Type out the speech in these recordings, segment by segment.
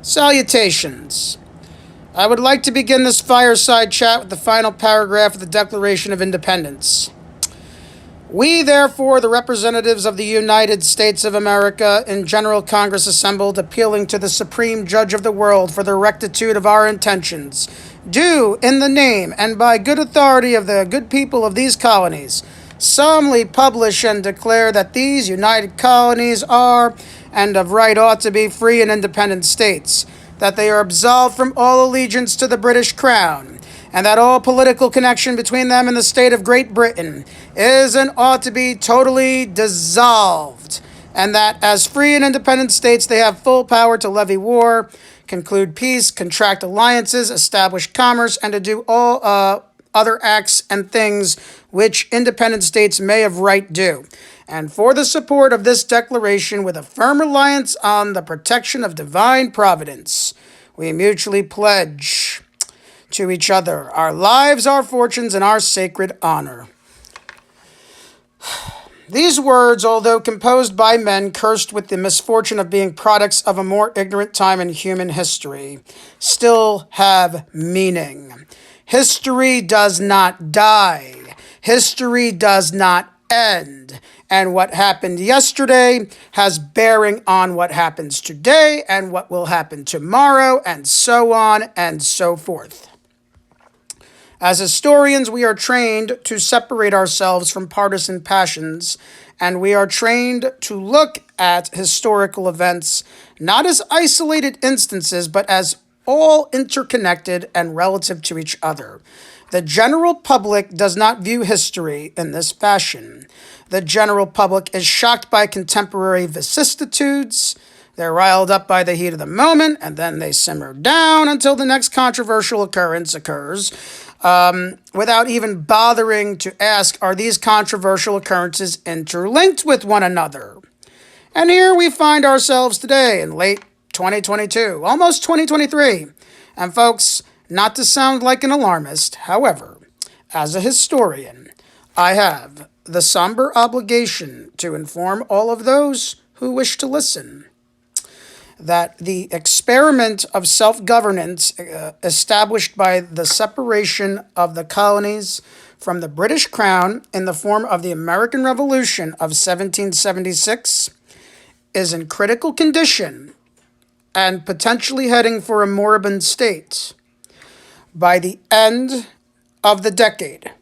Salutations. I would like to begin this fireside chat with the final paragraph of the Declaration of Independence. We, therefore, the representatives of the United States of America in General Congress assembled, appealing to the Supreme Judge of the world for the rectitude of our intentions, do, in the name and by good authority of the good people of these colonies, solemnly publish and declare that these united colonies are, and of right ought to be, free and independent states, that they are absolved from all allegiance to the British Crown, and that all political connection between them and the state of Great Britain is and ought to be totally dissolved, and that as free and independent states they have full power to levy war, conclude peace, contract alliances, establish commerce, and to do all other acts and things which independent states may of right do. And for the support of this declaration, with a firm reliance on the protection of divine providence, we mutually pledge to each other our lives, our fortunes, and our sacred honor. These words, although composed by men cursed with the misfortune of being products of a more ignorant time in human history, still have meaning. History does not die. History does not end. And what happened yesterday has bearing on what happens today and what will happen tomorrow, and so on and so forth. As historians, we are trained to separate ourselves from partisan passions, and we are trained to look at historical events not as isolated instances, but as all interconnected and relative to each other. The general public does not view history in this fashion. The general public is shocked by contemporary vicissitudes. They're riled up by the heat of the moment, and then they simmer down until the next controversial occurrence occurs, without even bothering to ask, are these controversial occurrences interlinked with one another? And here we find ourselves today in late 2022, almost 2023. And folks, not to sound like an alarmist, however, as a historian, I have the somber obligation to inform all of those who wish to listen that the experiment of self-governance established by the separation of the colonies from the British Crown in the form of the American Revolution of 1776 is in critical condition and potentially heading for a moribund state by the end of the decade.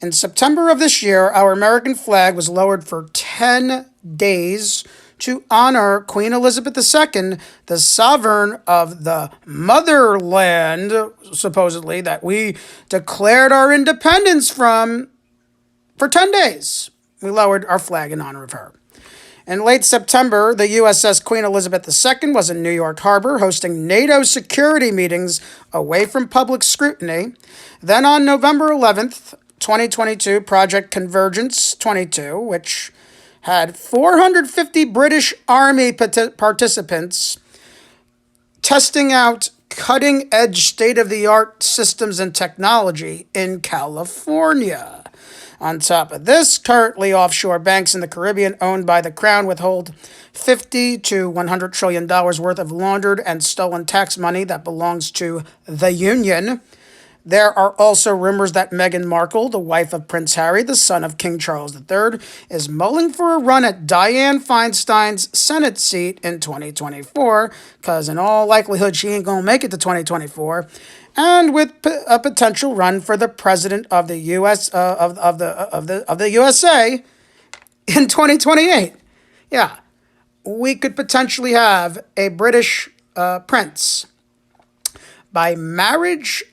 In September of this year, our American flag was lowered for 10 days to honor Queen Elizabeth II, the sovereign of the motherland, supposedly, that we declared our independence from, for 10 days. We lowered our flag in honor of her. In late September, the USS Queen Elizabeth II was in New York Harbor hosting NATO security meetings away from public scrutiny. Then on November 11th, 2022, Project Convergence 22, which had 450 British Army participants testing out cutting-edge state-of-the-art systems and technology in California. On top of this, currently offshore banks in the Caribbean owned by the Crown withhold $50 to $100 trillion worth of laundered and stolen tax money that belongs to the Union. There are also rumors that Meghan Markle, the wife of Prince Harry, the son of King Charles III, is mulling for a run at Dianne Feinstein's Senate seat in 2024, because in all likelihood she ain't gonna make it to 2024, and with a potential run for the president of the USA in 2028. Yeah, we could potentially have a British prince by marriage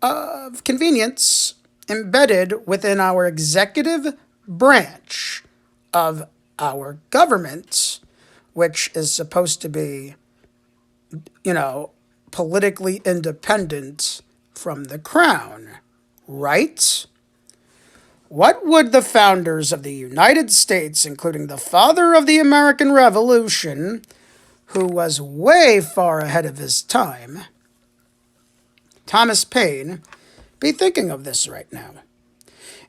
of convenience embedded within our executive branch of our government, which is supposed to be, politically independent from the crown, right? What would the founders of the United States, including the father of the American Revolution, who was way far ahead of his time, Thomas Paine, be thinking of this right now?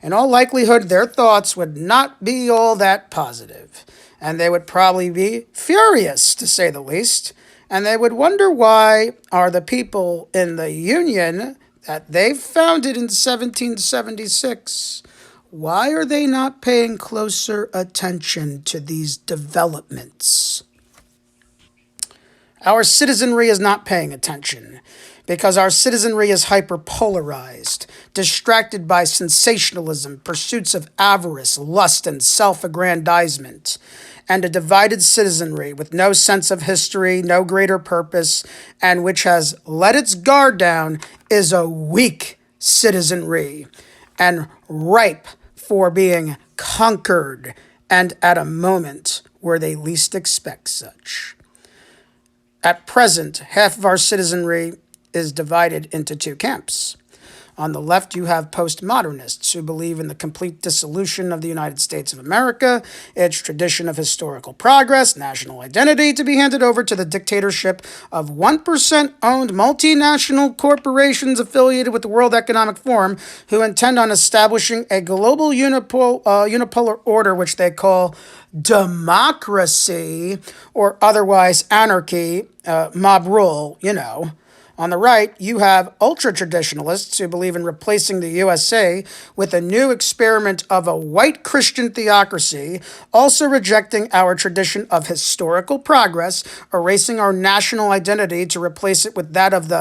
In all likelihood, their thoughts would not be all that positive, and they would probably be furious, to say the least, And they would wonder why are the people in the Union that they founded in 1776, why are they not paying closer attention to these developments? Our citizenry is not paying attention because our citizenry is hyperpolarized, distracted by sensationalism, pursuits of avarice, lust, and self-aggrandizement, and a divided citizenry with no sense of history, no greater purpose, and which has let its guard down is a weak citizenry and ripe for being conquered, and at a moment where they least expect such. At present, half of our citizenry is divided into two camps. On the left, you have postmodernists who believe in the complete dissolution of the United States of America, its tradition of historical progress, national identity to be handed over to the dictatorship of 1% owned multinational corporations affiliated with the World Economic Forum who intend on establishing a global unipolar order, which they call democracy, or otherwise anarchy, mob rule, On the right, you have ultra-traditionalists who believe in replacing the USA with a new experiment of a white Christian theocracy, also rejecting our tradition of historical progress, erasing our national identity to replace it with that of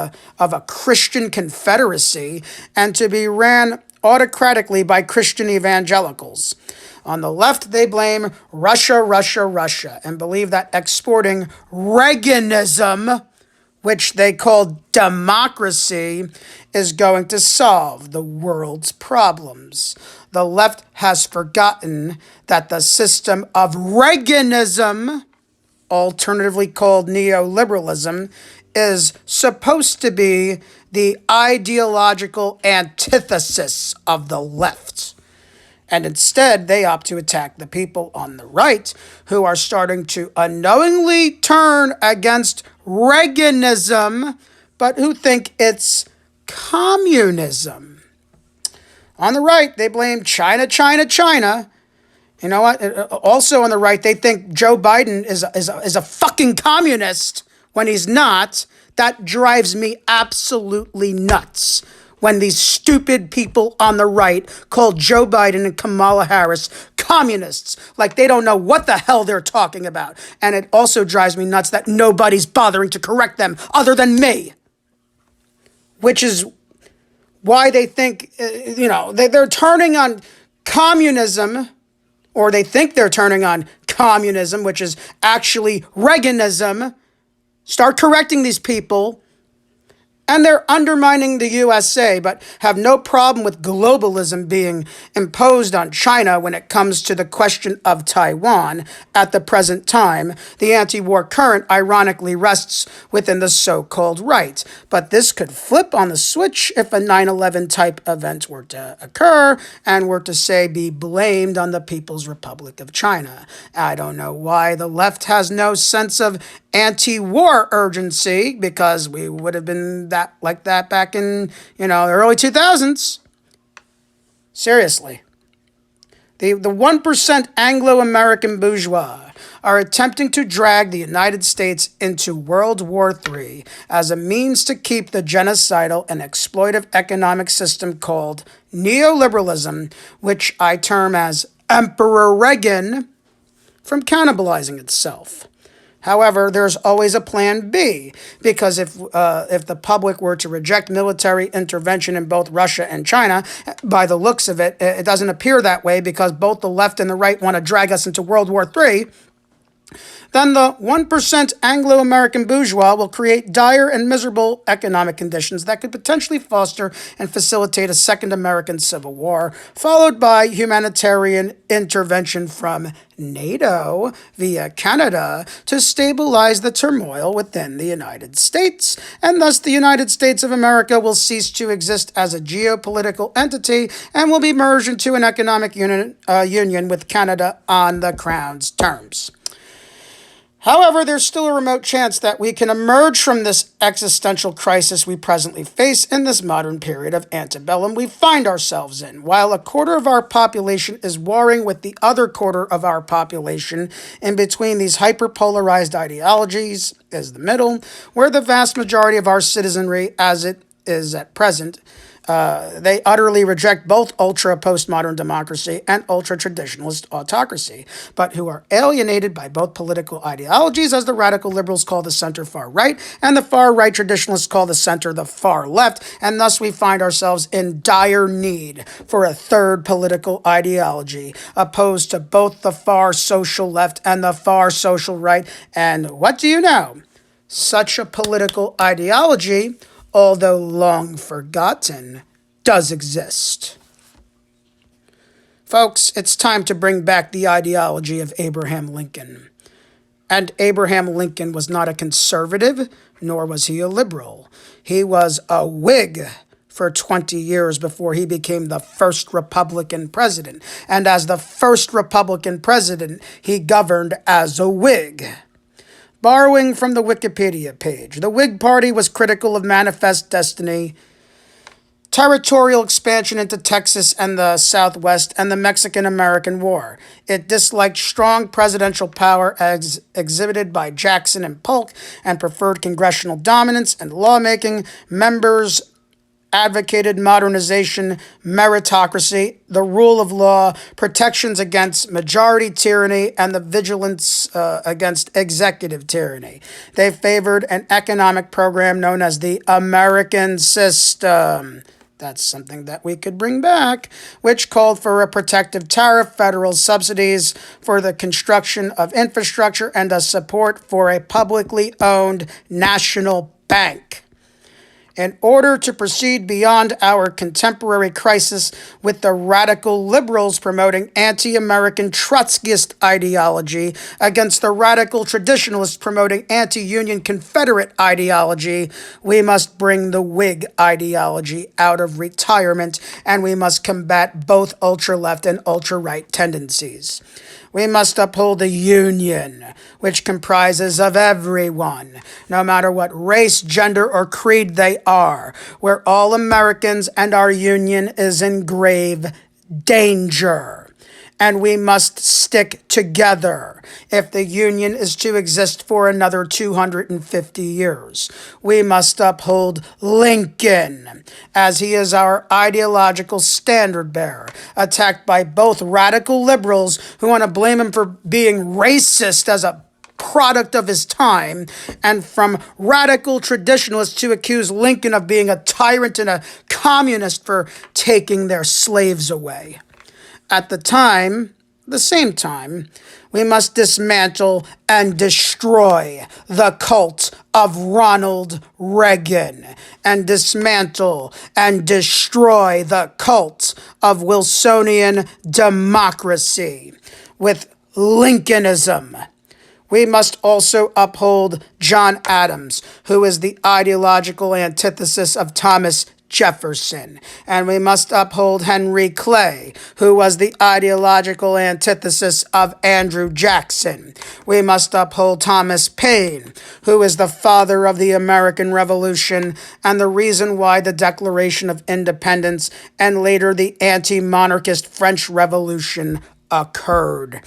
a Christian confederacy, and to be ran autocratically by Christian evangelicals. On the left, they blame Russia, Russia, Russia, and believe that exporting Reaganism, which they call democracy, is going to solve the world's problems. The left has forgotten that the system of Reaganism, alternatively called neoliberalism, is supposed to be the ideological antithesis of the left. And instead, they opt to attack the people on the right who are starting to unknowingly turn against Reaganism, but who think it's communism. On the right, they blame China, China, China. You know what? Also on the right, they think Joe Biden is a fucking communist when he's not. That drives me absolutely nuts. When these stupid people on the right call Joe Biden and Kamala Harris communists, like they don't know what the hell they're talking about. And it also drives me nuts that nobody's bothering to correct them other than me. Which is why they think, they're turning on communism, or they think they're turning on communism, which is actually Reaganism. Start correcting these people. And they're undermining the USA, but have no problem with globalism being imposed on China when it comes to the question of Taiwan. At the present time, the anti-war current ironically rests within the so-called right. But this could flip on the switch if a 9/11 type event were to occur and were to, say, be blamed on the People's Republic of China. I don't know why the left has no sense of anti-war urgency, because we would have been like that back in, the early 2000s. Seriously. The 1% Anglo-American bourgeois are attempting to drag the United States into World War III as a means to keep the genocidal and exploitive economic system called neoliberalism, which I term as Emperor Reagan, from cannibalizing itself. However, there's always a plan B, because if the public were to reject military intervention in both Russia and China, by the looks of it, it doesn't appear that way, because both the left and the right want to drag us into World War III, then the 1% Anglo-American bourgeois will create dire and miserable economic conditions that could potentially foster and facilitate a second American Civil War, followed by humanitarian intervention from NATO via Canada to stabilize the turmoil within the United States, and thus the United States of America will cease to exist as a geopolitical entity and will be merged into an economic union with Canada on the Crown's terms. However, there's still a remote chance that we can emerge from this existential crisis we presently face in this modern period of antebellum we find ourselves in. While a quarter of our population is warring with the other quarter of our population in between these hyper-polarized ideologies is the middle, where the vast majority of our citizenry, as it is at present, they utterly reject both ultra-postmodern democracy and ultra-traditionalist autocracy, but who are alienated by both political ideologies, as the radical liberals call the center far right, and the far-right traditionalists call the center the far left, and thus we find ourselves in dire need for a third political ideology, opposed to both the far social left and the far social right. And what do you know? Such a political ideology, although long forgotten, does exist. Folks, it's time to bring back the ideology of Abraham Lincoln. And Abraham Lincoln was not a conservative, nor was he a liberal. He was a Whig for 20 years before he became the first Republican president. And as the first Republican president, he governed as a Whig. Borrowing from the Wikipedia page, the Whig Party was critical of manifest destiny, territorial expansion into Texas and the Southwest, and the Mexican-American War. It disliked strong presidential power as exhibited by Jackson and Polk, and preferred congressional dominance and lawmaking. Members advocated modernization, meritocracy, the rule of law, protections against majority tyranny, and the vigilance against executive tyranny. They favored an economic program known as the American System. That's something that we could bring back, which called for a protective tariff, federal subsidies for the construction of infrastructure, and a support for a publicly owned national bank. In order to proceed beyond our contemporary crisis with the radical liberals promoting anti-American Trotskyist ideology against the radical traditionalists promoting anti-Union Confederate ideology, we must bring the Whig ideology out of retirement, and we must combat both ultra-left and ultra-right tendencies. We must uphold the Union, which comprises of everyone, no matter what race, gender, or creed they are. We're all Americans, and our Union is in grave danger. And we must stick together if the Union is to exist for another 250 years. We must uphold Lincoln, as he is our ideological standard bearer, attacked by both radical liberals who want to blame him for being racist as a product of his time, and from radical traditionalists who accuse Lincoln of being a tyrant and a communist for taking their slaves away. At the same time, we must dismantle and destroy the cult of Ronald Reagan, and dismantle and destroy the cult of Wilsonian democracy with Lincolnism. We must also uphold John Adams, who is the ideological antithesis of Thomas Jefferson, and we must uphold Henry Clay, who was the ideological antithesis of Andrew Jackson. We must uphold Thomas Paine, who is the father of the American Revolution and the reason why the Declaration of Independence and later the anti-monarchist French Revolution occurred.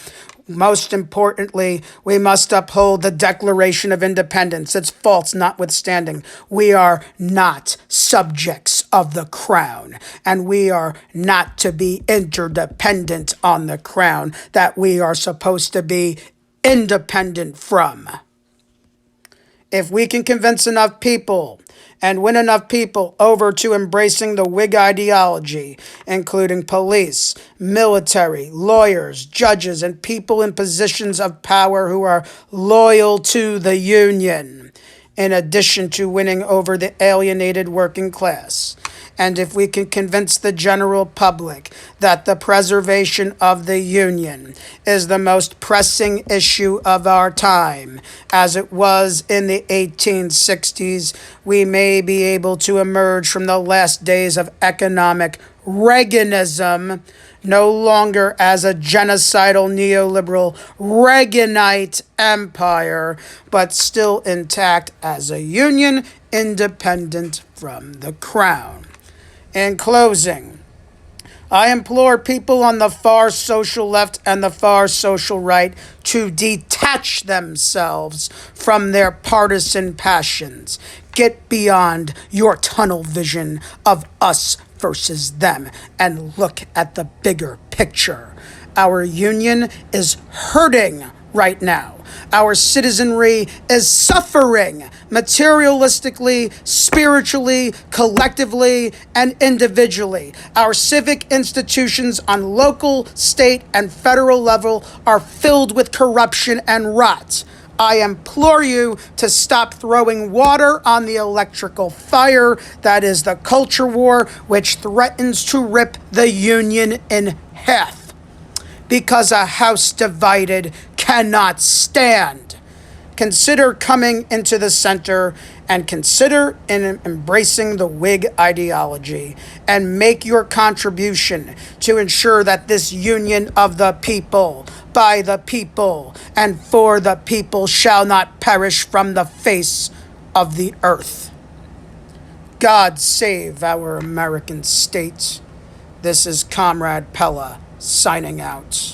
Most importantly, we must uphold the Declaration of Independence, its faults notwithstanding. We are not subjects of the crown, and we are not to be interdependent on the crown that we are supposed to be independent from. If we can convince enough people and win enough people over to embracing the Whig ideology, including police, military, lawyers, judges, and people in positions of power who are loyal to the Union, in addition to winning over the alienated working class. And if we can convince the general public that the preservation of the Union is the most pressing issue of our time, as it was in the 1860s, we may be able to emerge from the last days of economic Reaganism no longer as a genocidal neoliberal Reaganite empire, but still intact as a union independent from the crown. In closing, I implore people on the far social left and the far social right to detach themselves from their partisan passions. Get beyond your tunnel vision of us versus them and look at the bigger picture. Our union is hurting right now. Our citizenry is suffering materialistically, spiritually, collectively, and individually. Our civic institutions on local, state, and federal level are filled with corruption and rot. I implore you to stop throwing water on the electrical fire that is the culture war, which threatens to rip the union in half. Because a house divided cannot stand. Consider coming into the center and consider embracing the Whig ideology and make your contribution to ensure that this union of the people, by the people, and for the people shall not perish from the face of the earth. God save our American state. This is Comrade Pella signing out.